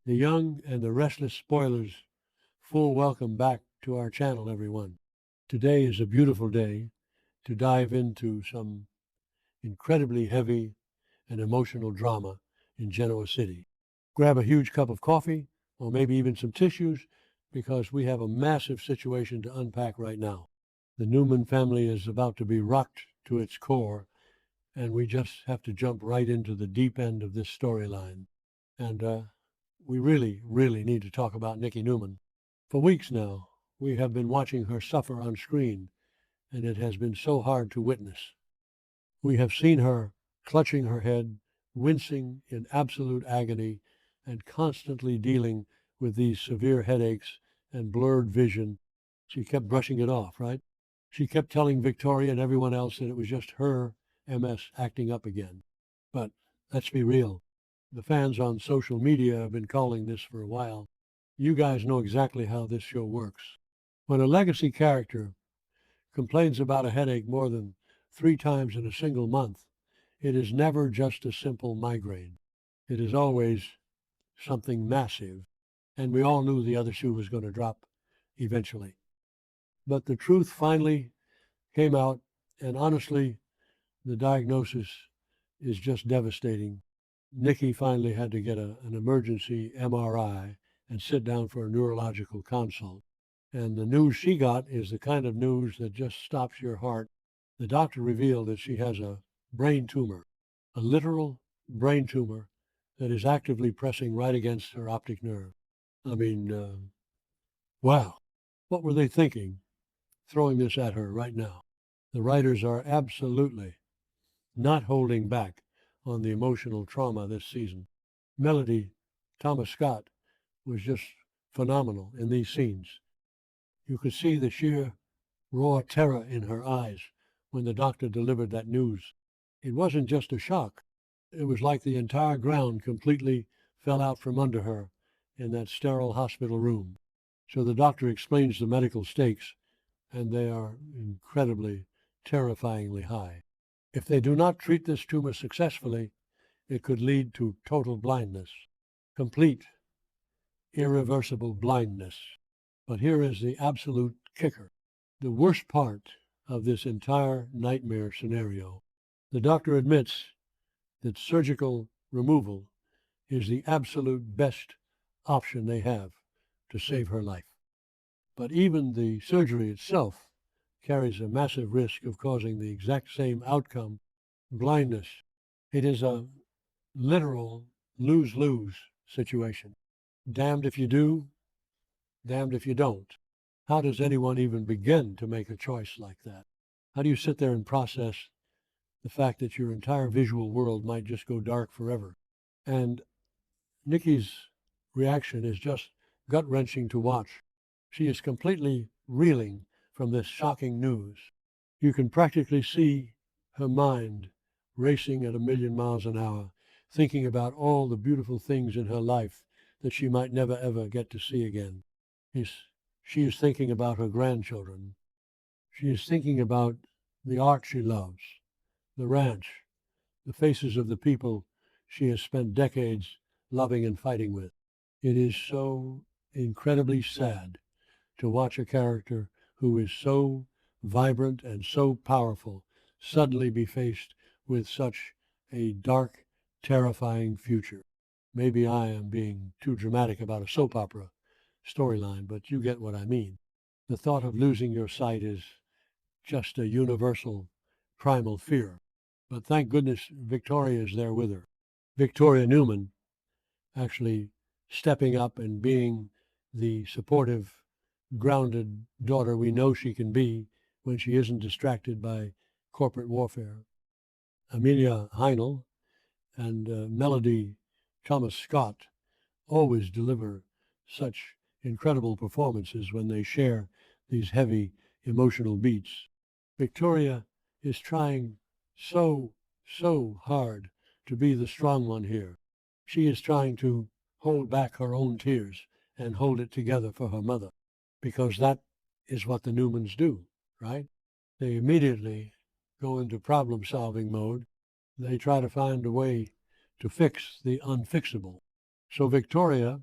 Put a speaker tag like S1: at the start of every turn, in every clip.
S1: The young and the restless spoilers, full welcome back to our channel, everyone. Today is a beautiful day to dive into some incredibly heavy and emotional drama in Genoa City. Grab a huge cup of coffee, or maybe even some tissues, because we have a massive situation to unpack right now. The Newman family is about to be rocked to its core, and we just have to jump right into the deep end of this storyline. And we really need to talk about Nikki Newman. For weeks now, we have been watching her suffer on screen, and it has been so hard to witness. We have seen her clutching her head, wincing in absolute agony, and constantly dealing with these severe headaches and blurred vision. She kept brushing it off, right? She kept telling Victoria and everyone else that it was just her MS acting up again. But let's be real. The fans on social media have been calling this for a while. You guys know exactly how this show works. When a legacy character complains about a headache more than 3 times in a single month, it is never just a simple migraine. It is always something massive, and we all knew the other shoe was going to drop eventually. But the truth finally came out, and honestly, the diagnosis is just devastating. Nikki finally had to get an emergency MRI and sit down for a neurological consult. And the news she got is the kind of news that just stops your heart. The doctor revealed that she has a brain tumor, a literal brain tumor that is actively pressing right against her optic nerve. I mean, wow. What were they thinking, throwing this at her right now? The writers are absolutely not holding back on the emotional trauma this season. Melody Thomas Scott was just phenomenal in these scenes. You could see the sheer raw terror in her eyes when the doctor delivered that news. It wasn't just a shock. It was like the entire ground completely fell out from under her in that sterile hospital room. So the doctor explains the medical stakes, and they are incredibly, terrifyingly high. If they do not treat this tumor successfully, it could lead to total blindness, complete, irreversible blindness. But here is the absolute kicker. The worst part of this entire nightmare scenario. The doctor admits that surgical removal is the absolute best option they have to save her life. But even the surgery itself carries a massive risk of causing the exact same outcome, blindness. It is a literal lose-lose situation. Damned if you do, damned if you don't. How does anyone even begin to make a choice like that? How do you sit there and process the fact that your entire visual world might just go dark forever? And Nikki's reaction is just gut-wrenching to watch. She is completely reeling from this shocking news. You can practically see her mind racing at 1,000,000 miles an hour, thinking about all the beautiful things in her life that she might never ever get to see again. She is thinking about her grandchildren. She is thinking about the art she loves, the ranch, the faces of the people she has spent decades loving and fighting with. It is so incredibly sad to watch a character who is so vibrant and so powerful suddenly be faced with such a dark, terrifying future. Maybe I am being too dramatic about a soap opera storyline, but you get what I mean. The thought of losing your sight is just a universal, primal fear. But thank goodness Victoria is there with her. Victoria Newman actually stepping up and being the supportive, grounded daughter we know she can be when she isn't distracted by corporate warfare. Amelia Heinel and Melody Thomas Scott always deliver such incredible performances when they share these heavy emotional beats. Victoria is trying so hard to be the strong one here. She is trying to hold back her own tears and hold it together for her mother, because that is what the Newmans do, right? They immediately go into problem-solving mode. They try to find a way to fix the unfixable. So Victoria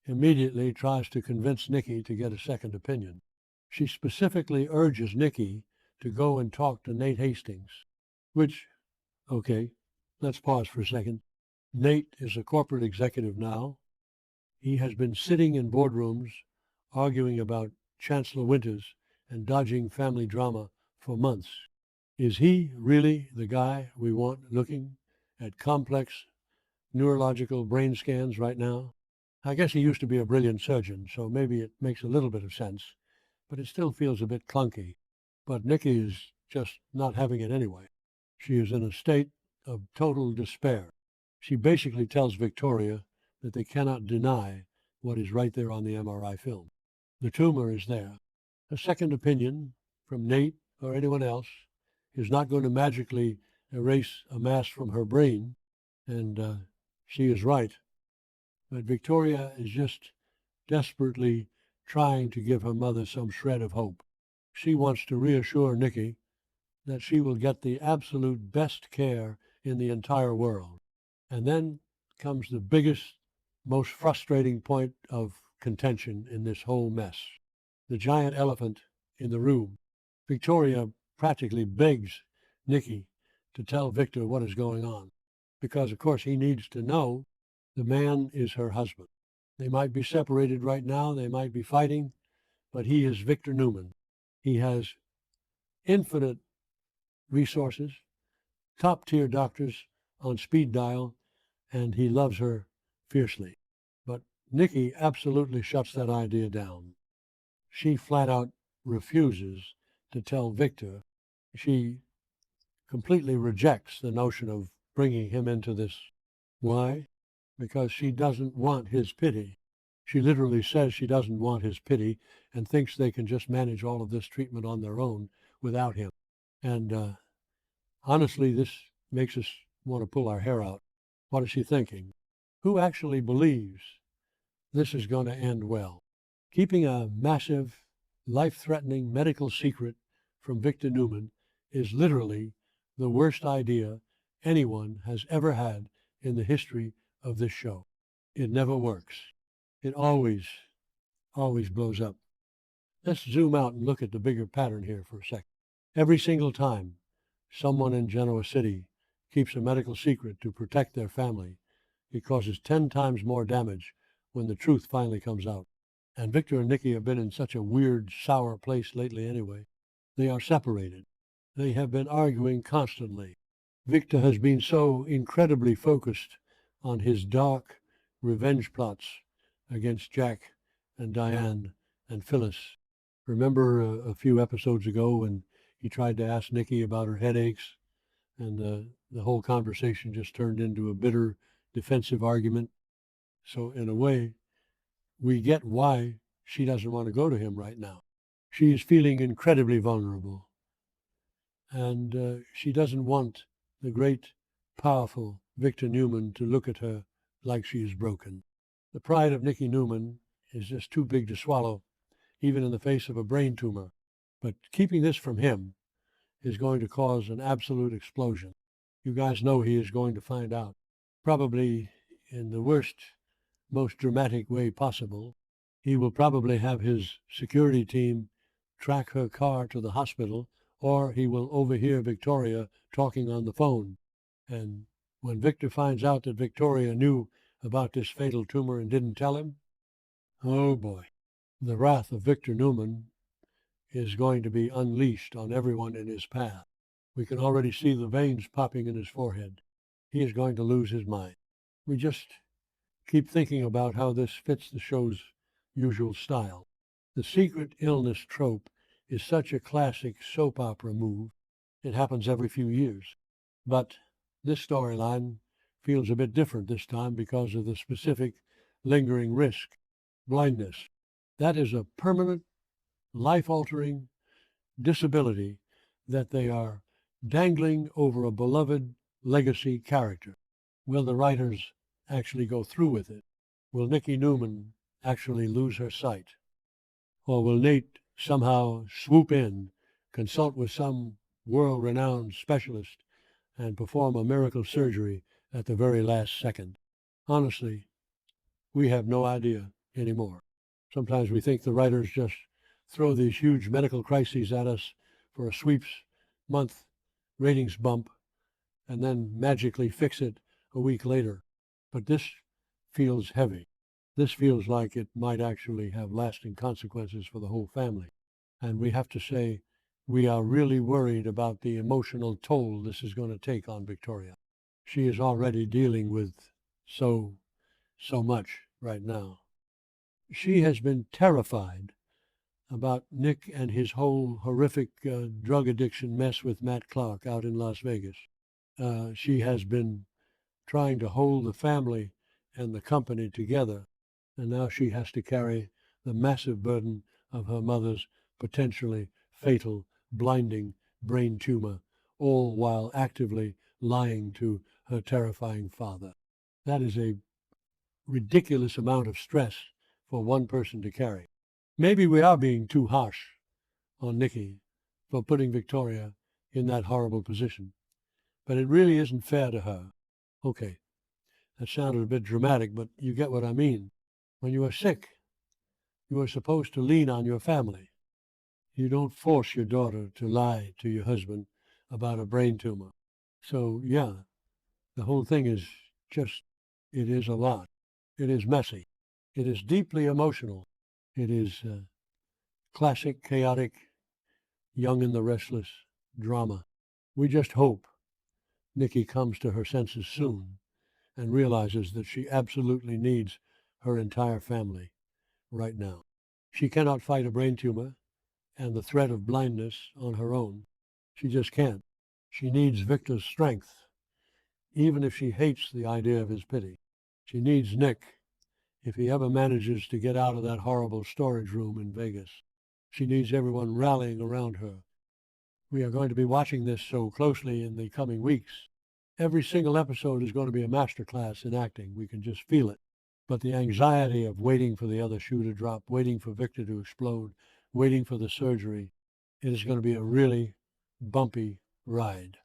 S1: immediately tries to convince Nikki to get a second opinion. She specifically urges Nikki to go and talk to Nate Hastings, which, okay, let's pause for a second. Nate is a corporate executive now. He has been sitting in boardrooms arguing about Chancellor Winters and dodging family drama for months. Is he really the guy we want looking at complex neurological brain scans right now? I guess he used to be a brilliant surgeon, so maybe it makes a little bit of sense, but it still feels a bit clunky. But Nikki is just not having it anyway. She is in a state of total despair. She basically tells Victoria that they cannot deny what is right there on the MRI film. The tumor is there. A second opinion from Nate or anyone else is not going to magically erase a mass from her brain, and she is right. But Victoria is just desperately trying to give her mother some shred of hope. She wants to reassure Nikki that she will get the absolute best care in the entire world. And then comes the biggest, most frustrating point of contention in this whole mess. The giant elephant in the room. Victoria practically begs Nikki to tell Victor what is going on, because of course he needs to know the man is her husband. They might be separated right now, they might be fighting, but he is Victor Newman. He has infinite resources, top-tier doctors on speed dial, and he loves her fiercely. But Nikki absolutely shuts that idea down. She flat out refuses to tell Victor. She completely rejects the notion of bringing him into this. Why? Because she doesn't want his pity. She literally says she doesn't want his pity and thinks they can just manage all of this treatment on their own without him. And honestly, this makes us want to pull our hair out. What is she thinking? Who actually believes this is going to end well? Keeping a massive, life-threatening medical secret from Victor Newman is literally the worst idea anyone has ever had in the history of this show. It never works. It always blows up. Let's zoom out and look at the bigger pattern here for a second. Every single time someone in Genoa City keeps a medical secret to protect their family, it causes 10 times more damage when the truth finally comes out. And Victor and Nikki have been in such a weird, sour place lately anyway. They are separated. They have been arguing constantly. Victor has been so incredibly focused on his dark revenge plots against Jack and Diane and Phyllis. Remember a few episodes ago when he tried to ask Nikki about her headaches, and the whole conversation just turned into a bitter, defensive argument? So in a way, we get why she doesn't want to go to him right now. She is feeling incredibly vulnerable, and she doesn't want the great, powerful Victor Newman to look at her like she is broken. The pride of Nikki Newman is just too big to swallow, even in the face of a brain tumor. But keeping this from him is going to cause an absolute explosion. You guys know he is going to find out, probably in the worst, most dramatic way possible. He will probably have his security team track her car to the hospital, or he will overhear Victoria talking on the phone. And when Victor finds out that Victoria knew about this fatal tumor and didn't tell him, oh boy, the wrath of Victor Newman is going to be unleashed on everyone in his path. We can already see the veins popping in his forehead. He is going to lose his mind. We just keep thinking about how this fits the show's usual style. The secret illness trope is such a classic soap opera move. It happens every few years. But this storyline feels a bit different this time because of the specific lingering risk, blindness. That is a permanent, life-altering disability that they are dangling over a beloved legacy character. Will the writers actually go through with it? Will Nikki Newman actually lose her sight? Or will Nate somehow swoop in, consult with some world-renowned specialist, and perform a miracle surgery at the very last second? Honestly, we have no idea. anymore. Sometimes we think the writers just throw these huge medical crises at us for a sweeps month ratings bump and then magically fix it a week later. But this feels heavy. This feels like it might actually have lasting consequences for the whole family. And we have to say, we are really worried about the emotional toll this is going to take on Victoria. She is already dealing with so much right now. She has been terrified about Nick and his whole horrific drug addiction mess with Matt Clark out in Las Vegas. She has been trying to hold the family and the company together, and now she has to carry the massive burden of her mother's potentially fatal, blinding brain tumor, all while actively lying to her terrifying father. That is a ridiculous amount of stress for one person to carry. Maybe we are being too harsh on Nikki for putting Victoria in that horrible position, but it really isn't fair to her. Okay, that sounded a bit dramatic, but you get what I mean. When you are sick, you are supposed to lean on your family. You don't force your daughter to lie to your husband about a brain tumor. So, yeah, the whole thing is just, it is a lot. It is messy. It is deeply emotional. It is classic, chaotic, Young and the Restless drama. We just hope Nikki comes to her senses soon and realizes that she absolutely needs her entire family right now. She cannot fight a brain tumor and the threat of blindness on her own. She just can't. She needs Victor's strength, even if she hates the idea of his pity. She needs Nick if he ever manages to get out of that horrible storage room in Vegas. She needs everyone rallying around her. We are going to be watching this so closely in the coming weeks. Every single episode is going to be a masterclass in acting. We can just feel it. But the anxiety of waiting for the other shoe to drop, waiting for Victor to explode, waiting for the surgery, it is going to be a really bumpy ride.